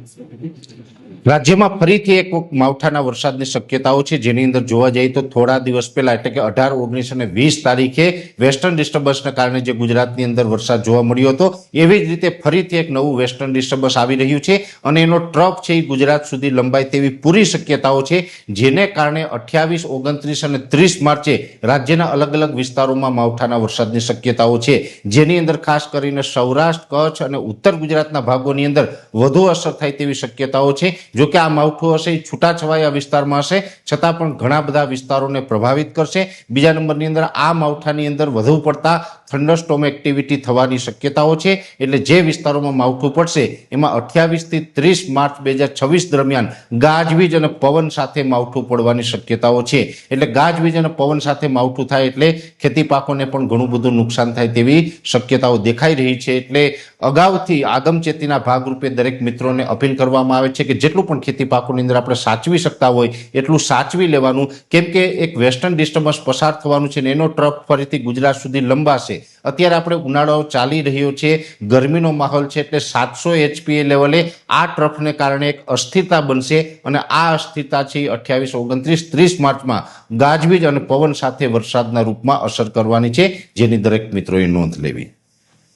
રાજ્યમાં ફરીથી એક વખત માવઠાના વરસાદની શક્યતાઓ છે, જેની અંદર જોવા જઈએ તો થોડા દિવસ પહેલા એટલે કે 18, 19 અને 20 તારીખે વેસ્ટર્ન ડિસ્ટર્બન્સને કારણે જે ગુજરાતની અંદર વરસાદ જોવા મળ્યો હતો, એવી જ રીતે ફરીથી એક નવું વેસ્ટર્ન ડિસ્ટર્બન્સ આવી રહ્યું છે અને એનો ટ્રફ છે એ ગુજરાત સુધી લંબાય તેવી પૂરી શક્યતાઓ છે, જેને કારણે 28, 29 અને 30 માર્ચે રાજ્યના અલગ અલગ વિસ્તારોમાં માવઠાના વરસાદની શક્યતાઓ છે, જેની અંદર ખાસ કરીને સૌરાષ્ટ્ર, કચ્છ અને ઉત્તર ગુજરાતના ભાગોની અંદર વધુ અસર થાય તેવી શક્યતાઓ છે। જો કે આ માવઠું હશે એ છૂટાછવાયા વિસ્તારમાં હશે, છતાં પણ ઘણા બધા વિસ્તારોને પ્રભાવિત કરશે। બીજા નંબરની અંદર આ માવઠાની અંદર વધુ પડતા થંડરસ્ટોર્મ એક્ટિવિટી થવાની શક્યતાઓ છે, એટલે જે વિસ્તારોમાં માવઠું પડશે એમાં 28 થી 30 માર્ચ 2026 દરમિયાન ગાજવીજ અને પવન સાથે માવઠું પડવાની શક્યતાઓ છે। એટલે ગાજવીજ અને પવન સાથે માવઠું થાય એટલે ખેતી પાકોને પણ ઘણું બધું નુકસાન થાય તેવી શક્યતાઓ દેખાઈ રહી છે। એટલે અગાઉથી આગમચેતીના ભાગરૂપે દરેક મિત્રોને અપીલ કરવામાં આવે છે કે જેટલું પણ ખેતી પાકોની અંદર આપણે સાચવી શકતા હોય એટલું સાચવી લેવાનું, કેમ કે એક વેસ્ટર્ન ડિસ્ટર્બન્સ પસાર થવાનું છે ને એનો ટ્રફ ફરીથી ગુજરાત સુધી લંબાશે। અત્યારે આપણે ઉનાળો ચાલી રહ્યો છે, ગરમીનો માહોલ છે, એટલે 700 HPA લેવલે આ ટ્રફને કારણે એક અસ્થિરતા બનશે અને આ અસ્થિરતા છે 28, 29, 30 માર્ચમાં ગાજવીજ અને પવન સાથે વરસાદના રૂપમાં અસર કરવાની છે, જેની દરેક મિત્રોએ નોંધ લેવી।